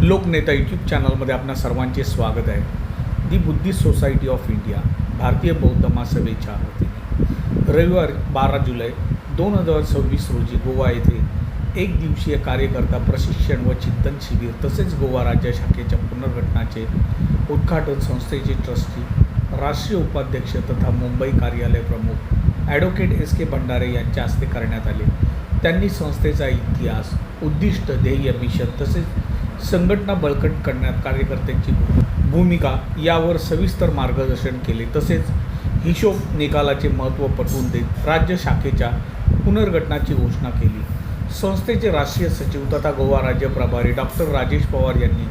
लोकनेता YouTube चॅनलमध्ये आपणा सर्वांचे स्वागत आहे. दी बुद्धिस्ट सोसायटी ऑफ इंडिया भारतीय बौद्ध महासभेच्या वतीने रविवार 12 जुलै 2026 रोजी गोवा येथे एक दिवसीय कार्यकर्ता प्रशिक्षण व चिंतन शिबिर तसेच गोवा राज्य शाखेच्या पुनर्गठनाचे उद्घाटन संस्थेचे ट्रस्टी राष्ट्रीय उपाध्यक्ष तथा मुंबई कार्यालय प्रमुख ॲडव्होकेट एस.के. भंडारे यांच्या हस्ते करण्यात आले. त्यांनी संस्थेचा इतिहास, उद्दिष्ट, ध्येय, मिशन तसेच संघटना बळकट करण्यात कार्यकर्त्यांची भूमिका यावर सविस्तर मार्गदर्शन केले. तसेच हिशोब निकालाचे महत्त्व पटवून देत राज्य शाखेच्या पुनर्गठनाची घोषणा केली. संस्थेचे राष्ट्रीय सचिव तथा गोवा राज्य प्रभारी डॉक्टर राजेश पवार यांनी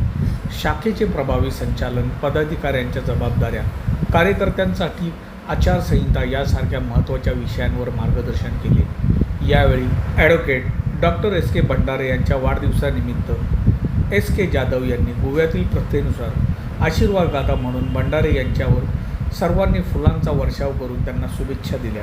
शाखेचे प्रभावी संचालन, पदाधिकाऱ्यांच्या जबाबदाऱ्या, कार्यकर्त्यांसाठी आचारसंहिता यासारख्या महत्त्वाच्या विषयांवर मार्गदर्शन केले. यावेळी ॲडव्होकेट डॉक्टर एस.के. भंडारे यांच्या वाढदिवसानिमित्त एस.के. जाधव यांनी गोव्यातील प्रथेनुसार आशीर्वाद गाथा म्हणून भंडारे यांच्यावर सर्वांनी फुलांचा वर्षाव करून त्यांना शुभेच्छा दिल्या.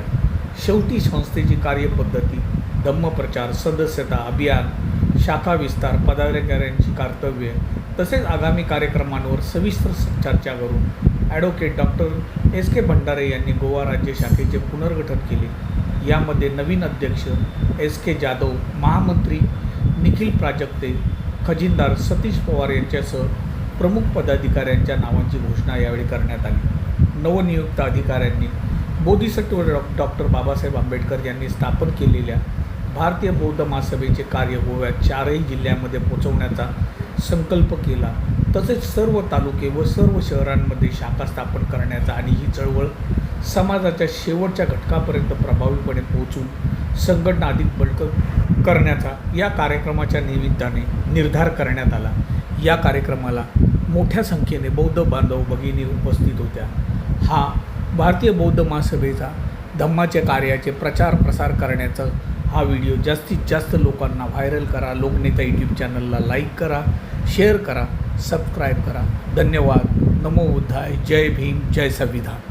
शेवटी संस्थेची कार्यपद्धती, धम्मप्रचार, सदस्यता अभियान, शाखा विस्तार, पदाधिकाऱ्यांची कर्तव्ये तसेच आगामी कार्यक्रमांवर सविस्तर चर्चा करून ॲडव्होकेट डॉक्टर एस.के. भंडारे यांनी गोवा राज्य शाखेचे पुनर्गठन केले. यामध्ये नवीन अध्यक्ष एस.के. जाधव, महामंत्री निखिल प्राजक्ते, खजिनदार सतीश पवार यांच्यासह प्रमुख पदाधिकाऱ्यांच्या नावांची घोषणा यावेळी करण्यात आली. नवनियुक्त अधिकाऱ्यांनी बोधिसत्व डॉक्टर बाबासाहेब आंबेडकर यांनी स्थापन केलेल्या भारतीय बौद्ध महासभेचे कार्य गोव्यात 4ही जिल्ह्यांमध्ये पोहोचवण्याचा संकल्प केला. तसेच सर्व तालुके व सर्व शहरांमध्ये शाखा स्थापन करण्याचा आणि ही चळवळ समाजाच्या शेवटच्या घटकापर्यंत प्रभावीपणे पोहोचून संघटना अधिक बळकट करण्याचा या कार्यक्रमाच्या निमित्ताने निर्धार करण्यात आला. या कार्यक्रमाला मोठ्या संख्येने बौद्ध बांधव भगिनी उपस्थित होत्या. हा भारतीय बौद्ध महासभेचा धम्माच्या कार्याचे प्रचार प्रसार करण्याचा हा व्हिडिओ जास्तीत जास्त लोकांना व्हायरल करा. लोकनेता यूट्यूब चॅनलला लाईक करा, शेअर करा, सबस्क्राईब करा. धन्यवाद. नमो बुद्धाय. जय भीम, जय संविधान.